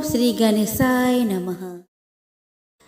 श्री गणेशाय नमः।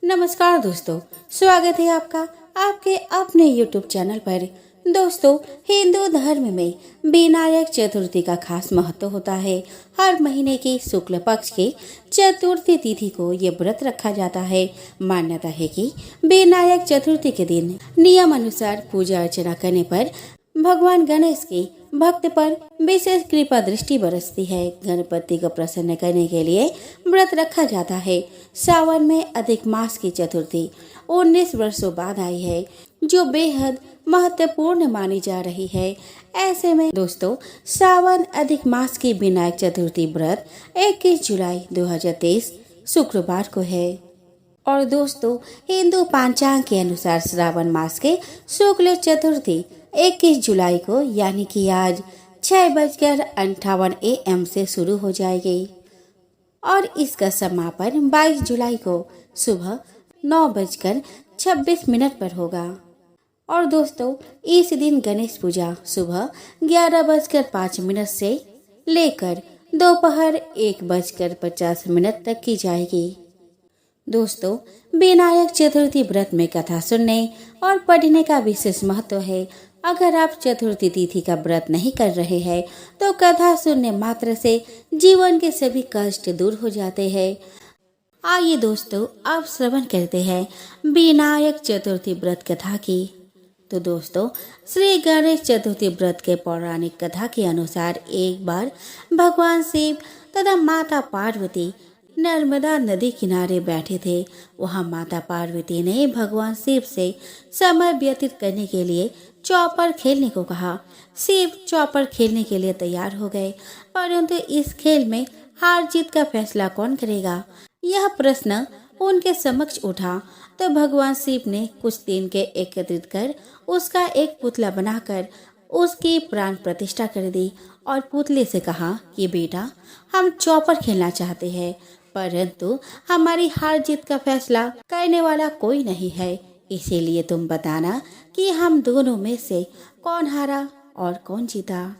नमस्कार दोस्तों, स्वागत है आपका आपके अपने YouTube चैनल पर। दोस्तों, हिंदू धर्म में विनायक चतुर्थी का खास महत्व होता है। हर महीने की शुक्ल पक्ष की चतुर्थी तिथि को ये व्रत रखा जाता है। मान्यता है कि विनायक चतुर्थी के दिन नियम अनुसार पूजा अर्चना करने पर भगवान गणेश की भक्त पर विशेष कृपा दृष्टि बरसती है। गणपति को प्रसन्न करने के लिए व्रत रखा जाता है। सावन में अधिक मास की चतुर्थी 19 वर्षों बाद आई है, जो बेहद महत्वपूर्ण मानी जा रही है। ऐसे में दोस्तों, सावन अधिक मास की विनायक चतुर्थी व्रत 21 जुलाई 2023 शुक्रवार को है। और दोस्तों, हिंदू पंचांग के अनुसार श्रावण मास के शुक्ल चतुर्थी 21 जुलाई को यानी कि आज 6:58 AM से शुरू हो जाएगी और इसका समापन 22 जुलाई को सुबह 9:26 पर होगा। और दोस्तों, इस दिन गणेश पूजा सुबह 11:05 से लेकर दोपहर 1:50 तक की जाएगी। दोस्तों, विनायक चतुर्थी व्रत में कथा सुनने और पढ़ने का विशेष महत्व है। अगर आप चतुर्थी तिथि का व्रत नहीं कर रहे हैं तो कथा सुनने मात्र से जीवन के सभी कष्ट दूर हो जाते हैं। आइए दोस्तों, अब श्रवण करते हैं विनायक चतुर्थी व्रत कथा की। तो दोस्तों, श्री गणेश चतुर्थी व्रत के पौराणिक कथा के अनुसार एक बार भगवान शिव तथा माता पार्वती नर्मदा नदी किनारे बैठे थे। वहां माता पार्वती ने भगवान शिव से समय व्यतीत करने के लिए चौपर खेलने को कहा। शिव चौपर खेलने के लिए तैयार हो गए, परंतु इस खेल में हार जीत का फैसला कौन करेगा, यह प्रश्न उनके समक्ष उठा। तो भगवान शिव ने कुछ दिन के एकत्रित कर उसका एक पुतला बनाकर उसकी प्राण प्रतिष्ठा कर दी और पुतले से कहा कि बेटा, हम चौपर खेलना चाहते हैं, परंतु हमारी हार जीत का फैसला करने वाला कोई नहीं है। इसीलिए तुम बताना कि हम दोनों में से कौन हारा और कौन जीता।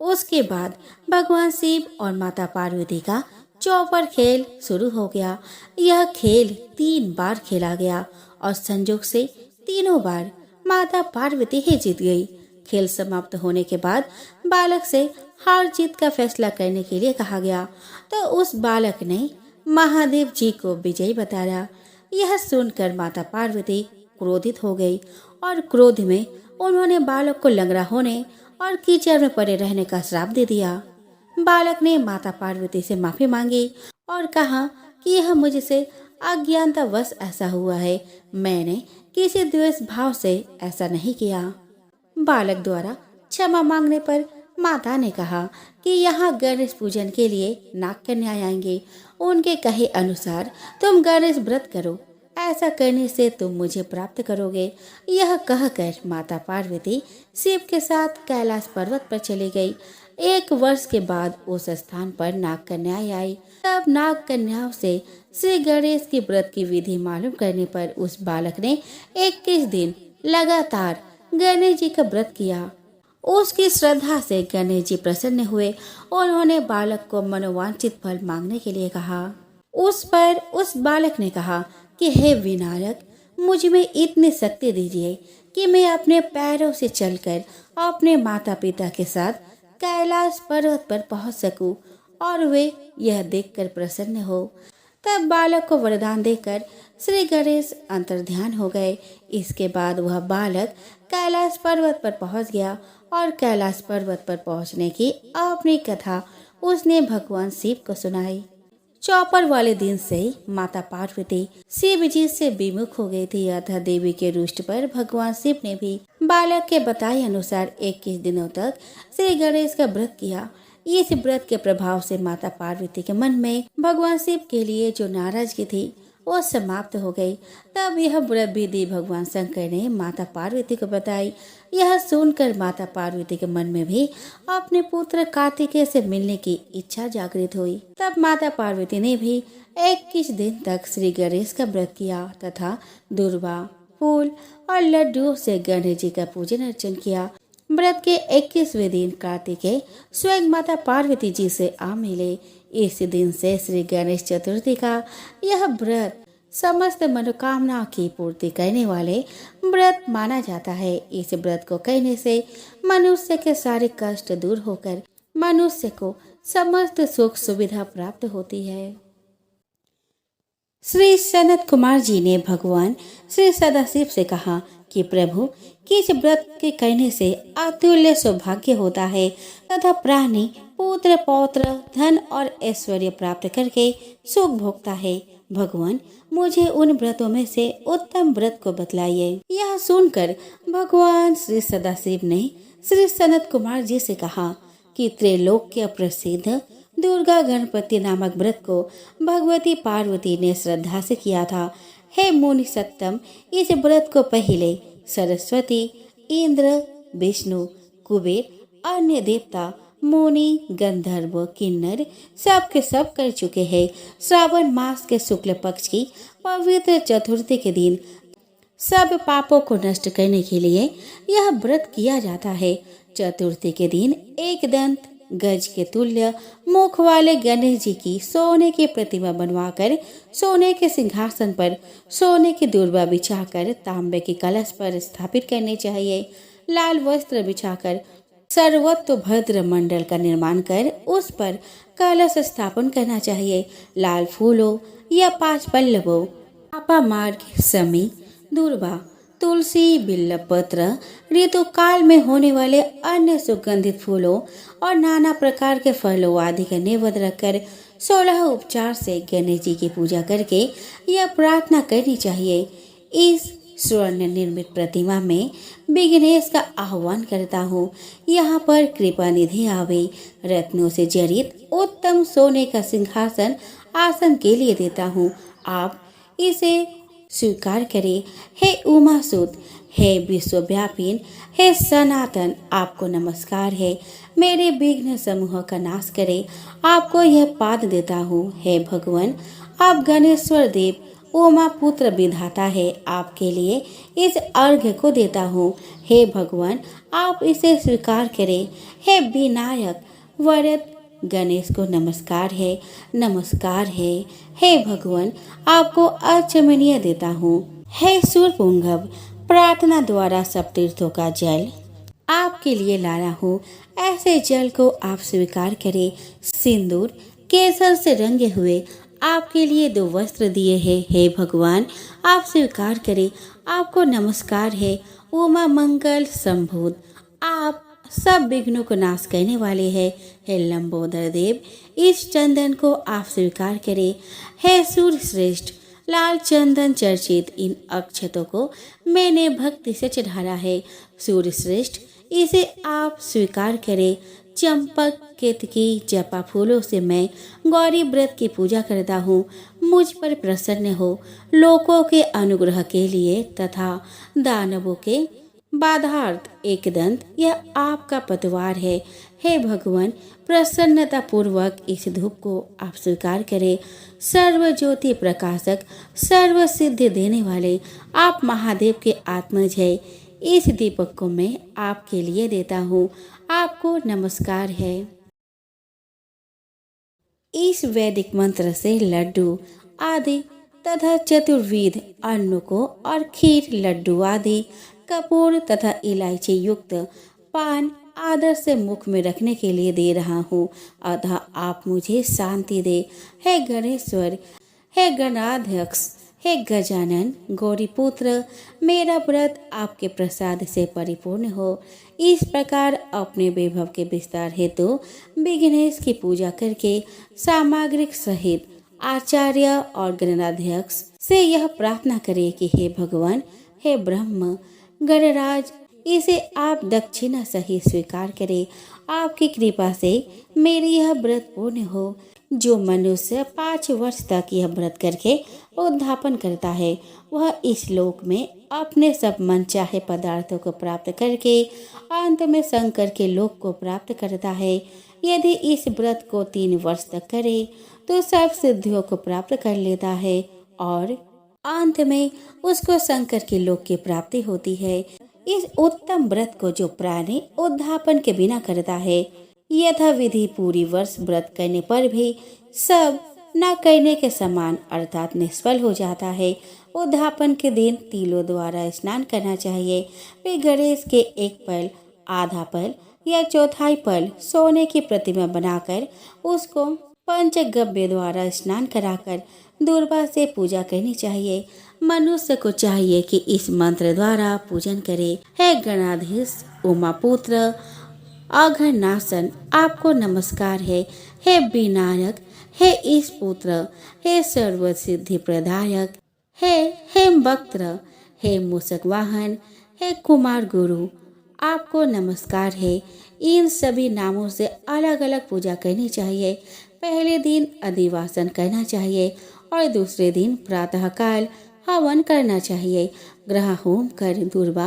उसके बाद भगवान शिव और माता पार्वती का चौपर खेल शुरू हो गया। यह खेल 3 बार खेला गया और संयोग से तीनों बार माता पार्वती ही जीत गई। खेल समाप्त होने के बाद बालक से हार जीत का फैसला करने के लिए कहा गया, तो उस बालक ने महादेव जी को विजयी बताया। यह सुनकर माता पार्वती क्रोधित हो गई और क्रोध में उन्होंने बालक को लंगड़ा होने और कीचड़ में पड़े रहने का श्राप दे दिया। बालक ने माता पार्वती से माफी मांगी और कहा कि यह मुझसे अज्ञानतावश ऐसा हुआ है, मैंने किसी द्वेष भाव से ऐसा नहीं किया। बालक द्वारा क्षमा मांगने पर माता ने कहा कि यहाँ गणेश पूजन के लिए नाग कन्या आएंगे। उनके कहे अनुसार तुम गणेश व्रत करो, ऐसा करने से तुम मुझे प्राप्त करोगे। यह कहकर माता पार्वती शिव के साथ कैलाश पर्वत पर चली गई। 1 वर्ष के बाद उस स्थान पर नाग कन्याएं आई। तब नाग कन्याओं से श्री गणेश की व्रत की विधि मालूम करने पर उस बालक ने 21 दिन लगातार गणेश जी का व्रत किया। उसकी श्रद्धा से गणेश जी प्रसन्न हुए। उन्होंने बालक को मनोवांछित फल मांगने के लिए कहा। उस पर उस बालक ने कहा कि हे विनायक, मुझ में इतनी शक्ति दीजिए कि मैं अपने पैरों से चलकर अपने माता पिता के साथ कैलाश पर्वत पर पहुंच सकूं और वे यह देखकर प्रसन्न हो। तब बालक को वरदान देकर श्री गणेश अंतर्ध्यान हो गए। इसके बाद वह बालक कैलाश पर्वत पर पहुंच गया और कैलाश पर्वत पर पहुंचने की अपनी कथा उसने भगवान शिव को सुनाई। चौपर वाले दिन से माता पार्वती शिव जी से विमुख हो गई थी, अतः देवी के रुष्ट पर भगवान शिव ने भी बालक के बताए अनुसार 21 दिनों तक श्री गणेश का व्रत किया। इस व्रत के प्रभाव से माता पार्वती के मन में भगवान शिव के लिए जो नाराजगी थी वो समाप्त हो गई। तब यह व्रत विधि भगवान शंकर ने माता पार्वती को बताई। यह सुनकर माता पार्वती के मन में भी अपने पुत्र कार्तिकेय से मिलने की इच्छा जागृत हुई। तब माता पार्वती ने भी 21 दिन तक श्री गणेश का व्रत किया तथा दुर्वा, फूल और लड्डुओं से गणेश जी का पूजन अर्चन किया। व्रत के 21वें दिन कार्तिकेय स्वयं माता पार्वती जी से आ मिले। इस दिन से श्री गणेश चतुर्थी का यह व्रत समस्त मनोकामना की पूर्ति करने वाले व्रत माना जाता है। इस व्रत को करने से मनुष्य के सारे कष्ट दूर होकर मनुष्य को समस्त सुख सुविधा प्राप्त होती है। श्री सनत कुमार जी ने भगवान श्री सदाशिव से कहा कि प्रभु, किस व्रत के करने से अतुल्य सौभाग्य होता है तथा प्राणी पुत्र पौत्र धन और ऐश्वर्य प्राप्त करके सुख भोगता है। भगवान, मुझे उन व्रतों में से उत्तम व्रत को बतलाइए। यह सुनकर भगवान श्री सदाशिव ने श्री सनत कुमार जी से कहा कि त्रैलोक्य प्रसिद्ध दुर्गा गणपति नामक व्रत को भगवती पार्वती ने श्रद्धा से किया था। हे मुनि सत्तम, इस व्रत को पहले सरस्वती, इंद्र, विष्णु, कुबेर, अन्य देवता, मुनि, गंधर्व, किन्नर सब के सब कर चुके हैं। श्रावण मास के शुक्ल पक्ष की पवित्र चतुर्थी के दिन सब पापों को नष्ट करने के लिए यह व्रत किया जाता है। चतुर्थी के दिन एक दंत गज के तुल्य मुख वाले गणेश जी की सोने की प्रतिमा बनवाकर सोने के सिंहासन पर सोने की दूर्वा बिछाकर तांबे के कलश पर स्थापित करने चाहिए। लाल वस्त्र बिछाकर सर्वतोभद्र मंडल का निर्माण कर उस पर कलश स्थापन करना चाहिए। लाल फूलों या 5 पल्लवों, अपामार्ग, समी, दूर्वा, तुलसी, बिल्वपत्र, ऋतुकाल में होने वाले अन्य सुगंधित फूलों और नाना प्रकार के फलों आदि का नैवेद्य रखकर 16 उपचार से गणेश जी की पूजा करके यह प्रार्थना करनी चाहिए। इस स्वर्ण निर्मित प्रतिमा में विघ्नेश का आह्वान करता हूँ। यहाँ पर कृपा निधि आवे। रत्नों से जड़ित उत्तम सोने का सिंहासन आसन के लिए देता हूँ। आप इसे स्वीकार करें। हे उमासुत, हे विश्वव्यापी, हे सनातन, आपको नमस्कार है। मेरे विघ्न समूह का नाश करे, आपको यह पाद देता हूँ। हे भगवान, आप गणेश्वर देव, उमा पुत्र विधाता है, आपके लिए इस अर्घ्य को देता हूँ। हे भगवान, आप इसे स्वीकार करें। हे विनायक वरद गणेश को नमस्कार है, नमस्कार है। हे भगवान, आपको अचमनीय देता हूँ। हे सूर्यपुंगव, प्रार्थना द्वारा सब तीर्थों का जल आपके लिए लाया हूँ। ऐसे जल को आप स्वीकार करें। सिंदूर केसर से रंगे हुए आपके लिए 2 वस्त्र दिए हैं। हे भगवान, आप स्वीकार करें। आपको नमस्कार है। उमा मंगल संभूत, आप सब विघ्नों को नाश करने वाले हैं। हे लंबोदर देव, इस चंदन को आप स्वीकार करें। हे सूर्य श्रेष्ठ, लाल चंदन चर्चित इन अक्षतों को मैंने भक्ति से चढ़ाया है। सूर्य श्रेष्ठ, इसे आप स्वीकार करें। चंपक, केतकी, जपा फूलों से मैं गौरी व्रत की पूजा करता हूँ। मुझ पर प्रसन्न हो। लोगों के अनुग्रह के लिए तथा दानवों के बाधार्थ एक दंत यह आपका पतवार है। हे भगवान, प्रसन्नता पूर्वक इस धूप को आप स्वीकार करें। सर्व ज्योति प्रकाशक, सर्व सिद्धि देने वाले आप महादेव के आत्मज है। इस दीपक को मैं आपके लिए देता हूँ। आपको नमस्कार है। इस वैदिक मंत्र से लड्डू आदि तथा चतुर्विध अन्नों को और खीर, लड्डू आदि कपूर तथा इलायची युक्त पान आदर से मुख में रखने के लिए दे रहा हूँ। अतः आप मुझे शांति दे। हे गणेश्वर, हे गणाध्यक्ष, हे गजानन, गौरीपुत्र, मेरा व्रत आपके प्रसाद से परिपूर्ण हो। इस प्रकार अपने वैभव के विस्तार हेतु विघ्नेश की पूजा करके सामग्रिक सहित आचार्य और गणाध्यक्ष से यह प्रार्थना करें कि हे भगवान, हे ब्रह्म गणराज, इसे आप दक्षिणा सहित स्वीकार करें। आपकी कृपा से मेरी यह व्रत पूर्ण हो। जो मनुष्य 5 वर्ष तक यह व्रत करके उद्धापन करता है, वह इस लोक में अपने सब मनचाहे पदार्थों को प्राप्त करके अंत में शंकर के लोक को प्राप्त करता है। यदि इस व्रत को 3 वर्ष तक करे तो सब सिद्धियों को प्राप्त कर लेता है और अंत में उसको शंकर के लोक की प्राप्ति होती है। इस उत्तम व्रत को जो प्राणी उद्धापन के बिना करता है, यथाविधि पूरी वर्ष व्रत करने पर भी सब न करने के समान अर्थात निष्फल हो जाता है। उद्यापन के दिन तिलों द्वारा स्नान करना चाहिए। वे गणेश के एक पल, आधा पल या चौथाई पल सोने की प्रतिमा बनाकर उसको पंचगव्य द्वारा स्नान कराकर दूर्वा से पूजा करनी चाहिए। मनुष्य को चाहिए कि इस मंत्र द्वारा पूजन करे। हे गणाधीश उमापुत्र अघनासन, आपको नमस्कार है। हे विनायक, हे ईश पुत्र, हे सर्व सिद्धि प्रदायक, हे हेमवक्त्र, हे मूषक वाहन, हे कुमार गुरु, आपको नमस्कार है। इन सभी नामों से अलग अलग पूजा करनी चाहिए। पहले दिन अधिवासन करना चाहिए और दूसरे दिन प्रातःकाल हवन करना चाहिए। ग्रह होम कर दूर्वा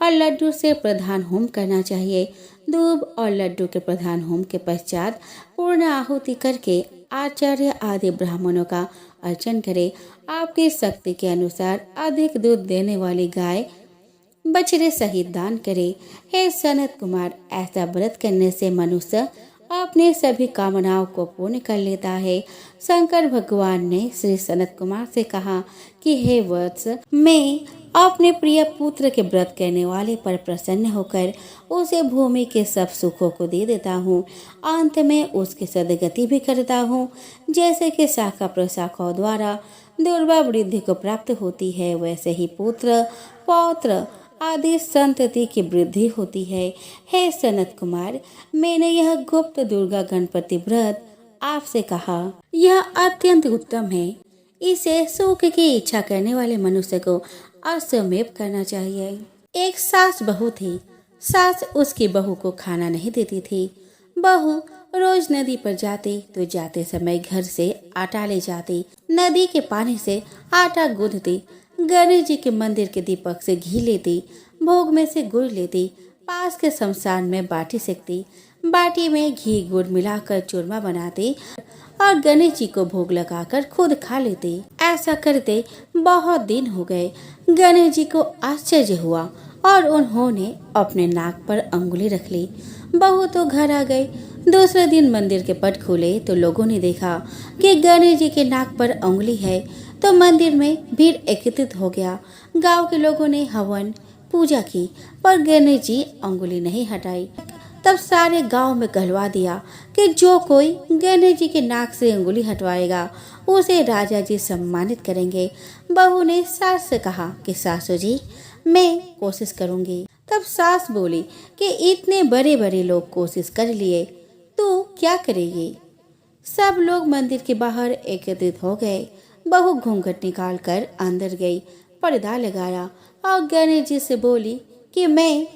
और लड्डू से प्रधान होम करना चाहिए। दूब और लड्डू के प्रधान होम के पश्चात पूर्ण आहुति करके आचार्य आदि ब्राह्मणों का अर्चन करें। आपकी शक्ति के अनुसार अधिक दूध देने वाली गाय बछड़े सहित दान करे। हे सनत कुमार, ऐसा व्रत करने से मनुष्य अपने सभी कामनाओं को पूर्ण कर लेता है। शंकर भगवान ने श्री सनत कुमार से कहा कि हे वत्स, मैं अपने प्रिय पुत्र के व्रत करने वाले पर प्रसन्न होकर उसे भूमि के सब सुखों को दे देता हूँ। अंत में उसकी सदगति भी करता हूँ। जैसे कि शाखा प्रशाखाओं द्वारा दुर्वा वृद्धि को प्राप्त होती है, वैसे ही पुत्र पौत्र आदि संतति की वृद्धि होती है। हे सनत कुमार, मैंने यह गुप्त दुर्गा गणपति व्रत आपसे कहा। यह अत्यंत उत्तम है। इसे सुख की इच्छा करने वाले मनुष्य को अश्वमेव करना चाहिए। एक सास बहू थी। सास उसकी बहू को खाना नहीं देती थी। बहू रोज नदी पर जाती तो जाते समय घर से आटा ले जाती। नदी के पानी से आटा गूंथती। गणेश जी के मंदिर के दीपक से घी लेती। भोग में से गुड़ लेती। पास के शमशान में बाटी सेकती। बाटी में घी गुड़ मिलाकर चूरमा बनाती और गणेश जी को भोग लगाकर खुद खा लेती। ऐसा करते बहुत दिन हो गए। गणेश जी को आश्चर्य हुआ और उन्होंने अपने नाक पर अंगुली रख ली। बहू तो घर आ गई। दूसरे दिन मंदिर के पट खुले तो लोगों ने देखा कि गणेश जी के नाक पर अंगुली है, तो मंदिर में भीड़ एकत्रित हो गया। गांव के लोगों ने हवन पूजा की पर गणेश जी अंगुली नहीं हटाई। तब सारे गांव में कहलवा दिया कि जो कोई गणेश जी के नाक से अंगुली हटवाएगा उसे राजा जी सम्मानित करेंगे। बहू ने सास से कहा कि सासू जी, मैं कोशिश करूंगी। तब सास बोली कि इतने बड़े बड़े लोग कोशिश कर लिए, तू क्या करेगी। सब लोग मंदिर के बाहर एकत्रित हो गए। बहू घूंघट निकाल कर अंदर गई, पर्दा लगाया और गणेश जी से बोली कि मैं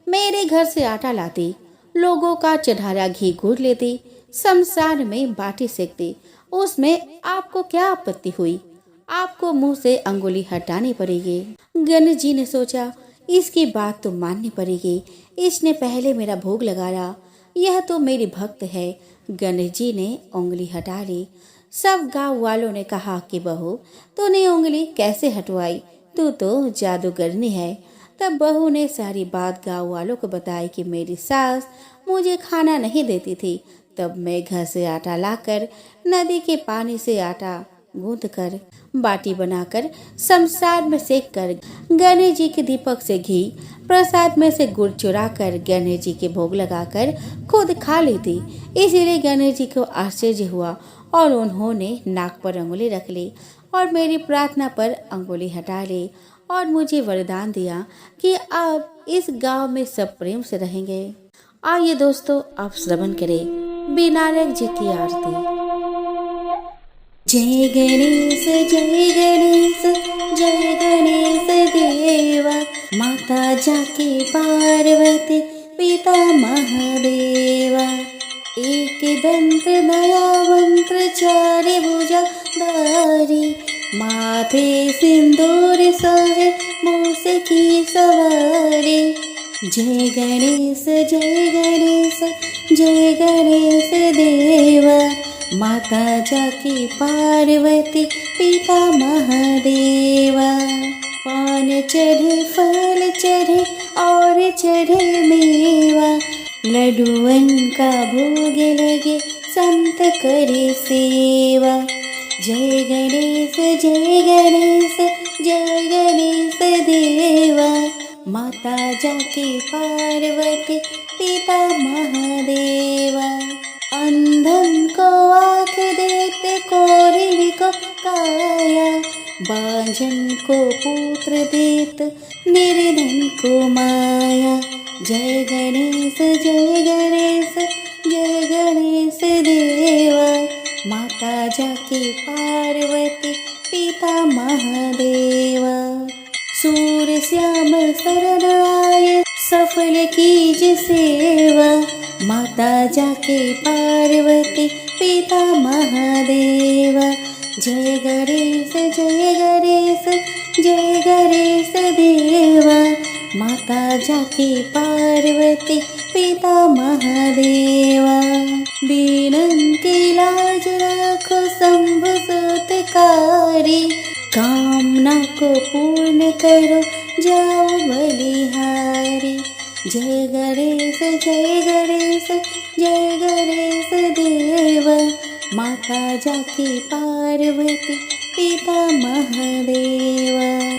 मेरे घर से आटा लाती, लोगों का चढ़ाया घी गुड़ लेती, शमशान में बाटी सेकती, उसमें आपको क्या आपत्ति हुई। आपको मुंह से अंगुली हटानी पड़ेगी। गणेश जी ने सोचा, इसकी बात तो माननी पड़ेगी। इसने पहले मेरा भोग लगाया, यह तो मेरी भक्त है। गणेश जी ने उंगली हटा ली। सब गांव वालों ने कहा कि बहू, तूने उंगली कैसे हटवाई, तू तो जादूगरनी है। तब बहू ने सारी बात गांव वालों को बताई कि मेरी सास मुझे खाना नहीं देती थी। तब मैं घर से आटा लाकर नदी के पानी से आटा गूंथकर बाटी बनाकर शमशान में सेक कर गणेश जी के दीपक से घी, प्रसाद में से गुड़ चुरा कर गणेश जी के भोग लगाकर खुद खा लेती। इसीलिए गणेश जी को आश्चर्य हुआ और उन्होंने नाक पर अंगुली रख ली और मेरी प्रार्थना पर अंगुली हटा ली और मुझे वरदान दिया कि अब इस गांव में सब प्रेम से रहेंगे। आइए दोस्तों, आप श्रवण करें विनायक जी की आरती। जय गणेश जय गणेश जय गणेश देवा, माता जाके पार्वती पिता महादेवा। एक दंत दयावंत चारि भुजा धारी, माथे सिंदूर सोहे मूस की सवारी। जय गणेश जय गणेश जय गणेश देवा, माता जाकी पार्वती पिता महादेवा। पान चढ़े फल चढ़े और चढ़े मेवा, लड्डुअन का भोग लगे संत करे सेवा। जय गणेश जय गणेश जय गणेश देवा। माता जाके पार्वती पिता महादेवा। अंधन को आँख देते कोरिल को काया। बांझन को पुत्र देत निर्धन को माया। जय गणेश जय गणेश जय गणेश देवा। माता जाके पार्वती पिता महादेवा। सूर श्याम शरण आए सफल कीज सेवा। माता जाके पार्वती पिता महादेवा। जय गणेश जय गणेश जय गणेश देवा। माता जाके पार्वती पिता महादेवा। दीनन की लाज रखो शंभु सूतकारी। कामना को पूर्ण करो जाओ बलिहारी। जय गणेश जय गणेश जय गणेश देवा। माता जाके पार्वती पिता महादेवा।